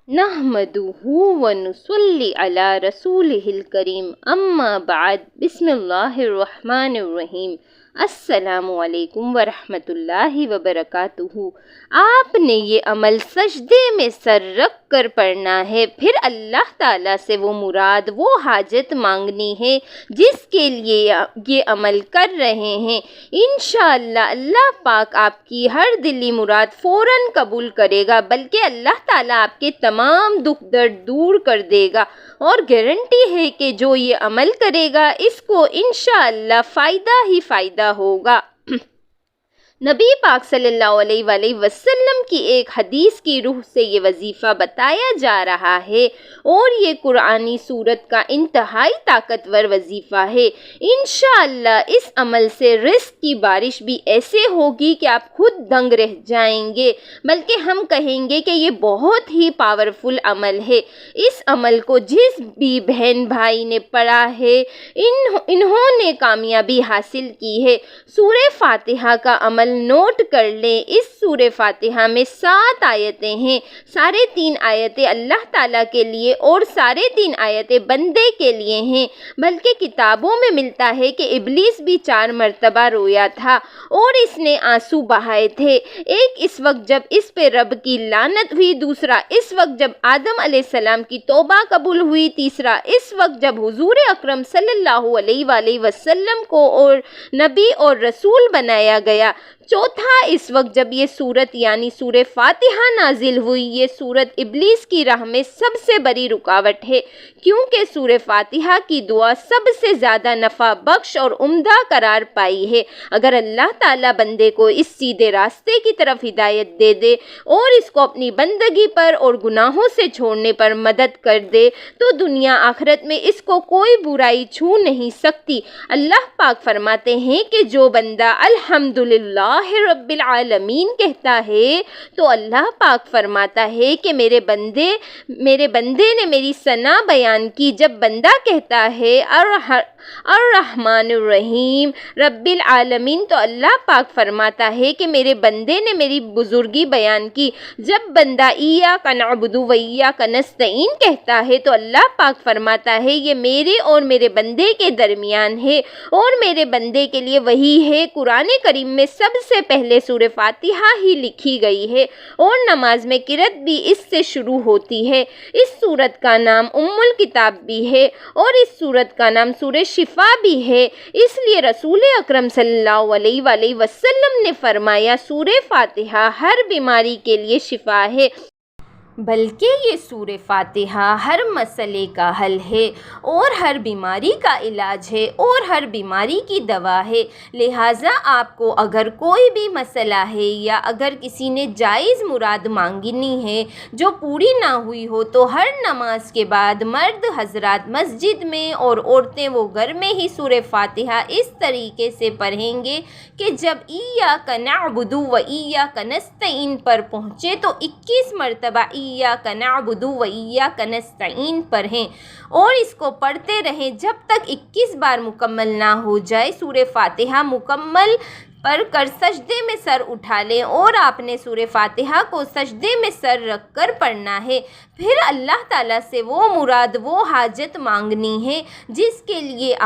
नहमदुहु व नुसल्ली अला रसूलिहिल करीम अम्मा बाद बिस्मिल्लाहिर्रहमानिर्रहीम अस्सलामु अलैकुम व रहमतुल्लाहि व बरकातुहू। आपने ये अमल सजदे में सर रख कर पढ़ना है, फिर अल्लाह ताला से वो मुराद, वो हाजत मांगनी है जिसके लिए ये अमल कर रहे हैं। इंशाअल्लाह अल्लाह पाक आपकी हर दिली मुराद फ़ौरन कबूल करेगा, बल्कि अल्लाह ताला आपके तमाम दुख दर्द दूर कर देगा। और गारंटी है कि जो ये अमल करेगा इसको इंशाअल्लाह फ़ायदा ही फ़ायदा होगा। नबी पाक सल्लल्लाहु अलैहि वसल्लम की एक हदीस की रूह से ये वजीफ़ा बताया जा रहा है और ये कुरानी सूरत का इंतहाई ताकतवर वजीफ़ा है। इंशाअल्लाह इस अमल से रिस्क की बारिश भी ऐसे होगी कि आप खुद दंग रह जाएंगे, बल्कि हम कहेंगे कि ये बहुत ही पावरफुल अमल है। इस अमल को जिस भी बहन भाई ने पढ़ा है इन्होंने कामयाबी हासिल की है। सूरह फातिहा का अमल नोट कर लें। इस सूरह फातिहा में 7 आयतें हैं। साढ़े 3 आयतें अल्लाह ताला के लिए और साढ़े 3 आयतें बंदे के लिए हैं। बल्कि किताबों में मिलता है कि इब्लीस भी 4 मरतबा रोया था और इसने आंसू बहाए थे। एक इस वक्त जब इस पे रब की लानत हुई, दूसरा इस वक्त जब आदम अलैहिस्सलाम की तौबा कबूल हुई, तीसरा इस वक्त जब हुजूर अकरम सल्लल्लाहु अलैहि वसल्लम को और नबी और रसूल बनाया गया, चौथा इस वक्त जब ये सूरत यानी सूरह फातिहा नाजिल हुई। ये सूरत इब्लीस की राह में सबसे बड़ी रुकावट है, क्योंकि सूरह फातिहा की दुआ सबसे ज़्यादा नफ़ा बख्श और उम्दा करार पाई है। अगर अल्लाह ताला बंदे को इस सीधे रास्ते की तरफ हिदायत दे दे और इसको अपनी बंदगी पर और गुनाहों से छोड़ने पर मदद कर दे, तो दुनिया आखिरत में इसको कोई बुराई छू नहीं सकती। अल्लाह पाक फरमाते हैं कि जो बंदा अल्हम्दुलिल्लाह रब्बिल आलमीन कहता है, तो अल्लाह पाक फरमाता है कि मेरे बंदे ने मेरी सना बयान की। जब बंदा कहता है अर्रहमानुर रहीम रब्बिल आलमीन, तो अल्लाह पाक फरमाता है कि मेरे बंदे ने मेरी बुजुर्गी बयान की। जब बंदा इय्याका नअबुदु व इय्याका नस्तईन कहता है, तो अल्लाह पाक फरमाता है ये मेरे और मेरे बंदे के दरमियान है और मेरे बंदे के लिए वही है। कुरान करीम में सबसे पहले सूरह फातिहा ही लिखी गई है और नमाज में किरत भी इससे शुरू होती है। इस सूरत का नाम उम्मुल किताब भी है और इस सूरत का नाम सूरह शिफा भी है। इसलिए रसूल अकरम सल्लल्लाहु अलैहि वसल्लम ने फरमाया सूरह फातिहा हर बीमारी के लिए शिफा है, बल्कि ये सूरह फातिहा हर मसले का हल है और हर बीमारी का इलाज है और हर बीमारी की दवा है। लिहाजा आपको अगर कोई भी मसला है या अगर किसी ने जायज़ मुराद मांगनी है जो पूरी ना हुई हो, तो हर नमाज के बाद मर्द हजरात मस्जिद में और औरतें वो घर में ही सूरह फातिहा इस तरीके से पढ़ेंगे कि जब इय्याका नअबुदु व इय्याका नस्तईन पर पहुँचे तो 21 मरतबा इय्याका नअबुदु व इय्याका नस्तईन पढ़ें और इसको पढ़ते रहें जब तक 21 बार मुकम्मल ना हो जाए। सूरह फातिहा मुकम्मल पढ़ कर सजदे में सर उठा लें और आपने सूरह फातिहा को सजदे में सर रख कर पढ़ना है। फिर अल्लाह ताला से वो मुराद, वो हाजत मांगनी है जिसके लिए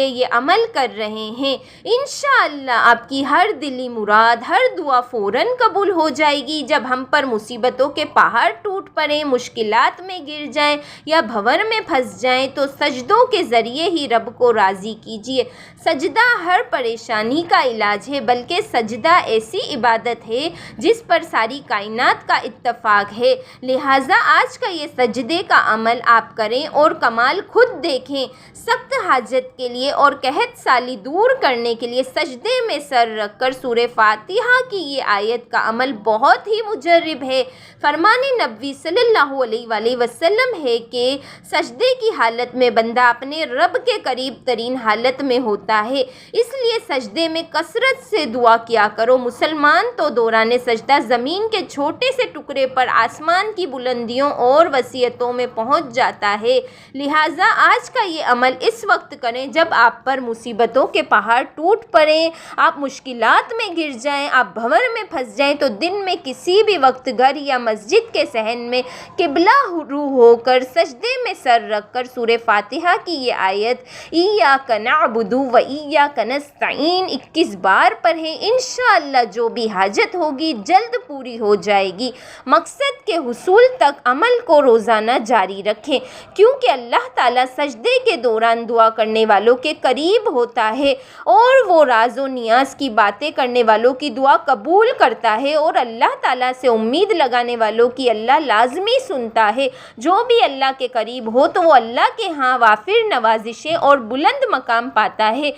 ये अमल कर रहे हैं। इंशाअल्लाह आपकी हर दिली मुराद, हर दुआ फ़ौरन कबूल हो जाएगी। जब हम पर मुसीबतों के पहाड़ टूट पड़ें, मुश्किलात में गिर जाएं या भंवर में फंस जाएं, तो सजदों के ज़रिए ही रब को राज़ी कीजिए। सजदा हर परेशानी का इलाज है, बल्कि सजदा ऐसी इबादत है जिस पर सारी कायनात का इत्तफाक है। लिहाजा आज का ये सजदे का अमल आप करें और कमाल खुद देखें। सख्त हाजत के लिए और कहत साली दूर करने के लिए सजदे में सर रख कर सूरह फातिहा की ये आयत का अमल बहुत ही मुजर्रब है। फरमाने नबी सल्लल्लाहु अलैहि वसल्लम है कि सजदे की हालत में बंदा अपने रब के करीब तरीन हालत में होता है। इसलिए सजदे में कसरत کثرت سے دعا کیا کرو۔ مسلمان تو دوران سجدہ زمین کے چھوٹے سے ٹکڑے پر آسمان کی بلندیوں اور وسعتوں میں پہنچ جاتا ہے، لہٰذا آج کا یہ عمل اس وقت کریں جب آپ پر مصیبتوں کے پہاڑ ٹوٹ پڑیں، آپ مشکلات میں گر جائیں، آپ بھنور میں پھنس جائیں، تو دن میں کسی بھی وقت گھر یا مسجد کے صحن میں قبلہ رو ہو کر سجدے میں سر رکھ کر سورہ فاتحہ کی یہ آیت ایاک نعبد و ایاک نستعین 21 بار پڑھیں۔ انشاءاللہ جو بھی حاجت ہوگی جلد پوری ہو جائے گی۔ مقصد کے حصول تک عمل کو روزانہ جاری رکھیں، کیونکہ اللہ تعالیٰ سجدے کے دوران دعا کرنے والوں کے قریب ہوتا ہے اور وہ راز و نیاز کی باتیں کرنے والوں کی دعا قبول کرتا ہے، اور اللہ تعالیٰ سے امید لگانے والوں کی اللہ لازمی سنتا ہے۔ جو بھی اللہ کے قریب ہو تو وہ اللہ کے ہاں وافر نوازشیں اور بلند مقام پاتا ہے،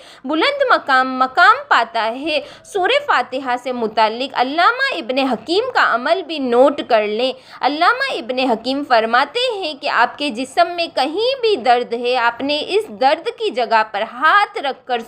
مقام پاتا ہے۔ سورہ فاتحہ سے متعلق علامہ ابن حکیم کا عمل بھی نوٹ کر لیں۔ علامہ ابن حکیم فرماتے ہیں کہ آپ کے جسم میں کہیں بھی درد ہے، آپ نے اس درد کی جگہ پر ہاتھ رکھ کر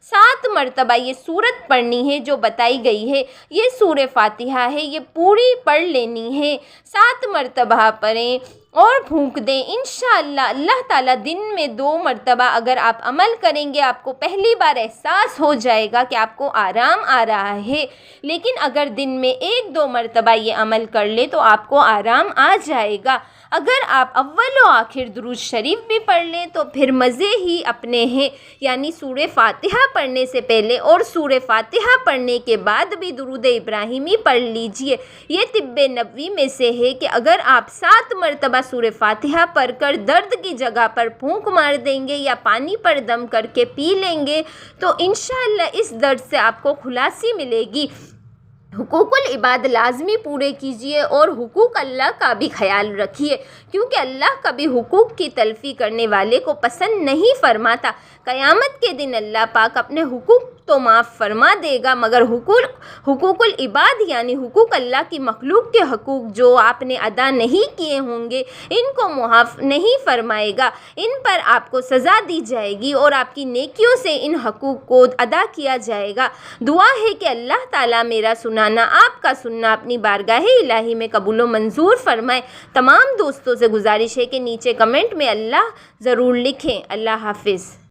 7 مرتبہ یہ سورت پڑھنی ہے جو بتائی گئی ہے۔ یہ سورہ فاتحہ ہے، یہ پوری پڑھ لینی ہے، 7 مرتبہ پڑھیں اور پھونک دیں۔ انشاءاللہ اللہ تعالیٰ دن میں 2 مرتبہ اگر آپ عمل کریں گے، آپ کو پہلی بار احساس ہو جائے گا کہ آپ کو آرام آ رہا ہے، لیکن اگر دن میں 1-2 مرتبہ یہ عمل کر لیں تو آپ کو آرام آ جائے گا۔ اگر آپ اول و آخر درود شریف بھی پڑھ لیں تو پھر مزے ہی اپنے ہیں، یعنی سورہ فاتحہ پڑھنے سے پہلے اور سورہ فاتحہ پڑھنے کے بعد بھی درود ابراہیمی پڑھ لیجئے۔ یہ طب نبوی میں سے ہے کہ اگر آپ 7 مرتبہ سورہ فاتحہ پڑھ کر درد کی جگہ پر پھونک مار دیں گے یا پانی پر دم کر کے پی لیں گے تو انشاءاللہ اس درد سے آپ کو خلاصی ملے گی۔ حقوق العباد لازمی پورے کیجئے اور حقوق اللہ کا بھی خیال رکھیے، کیونکہ اللہ کبھی حقوق کی تلفی کرنے والے کو پسند نہیں فرماتا۔ قیامت کے دن اللہ پاک اپنے حقوق تو معاف فرما دے گا، مگر حقوق العباد یعنی حقوق اللہ کی مخلوق کے حقوق جو آپ نے ادا نہیں کیے ہوں گے، ان کو معاف نہیں فرمائے گا، ان پر آپ کو سزا دی جائے گی اور آپ کی نیکیوں سے ان حقوق کو ادا کیا جائے گا۔ دعا ہے کہ اللہ تعالیٰ میرا سنانا، آپ کا سننا اپنی بارگاہ الہی میں قبول و منظور فرمائے۔ تمام دوستوں سے گزارش ہے کہ نیچے کمنٹ میں اللہ ضرور لکھیں۔ اللہ حافظ۔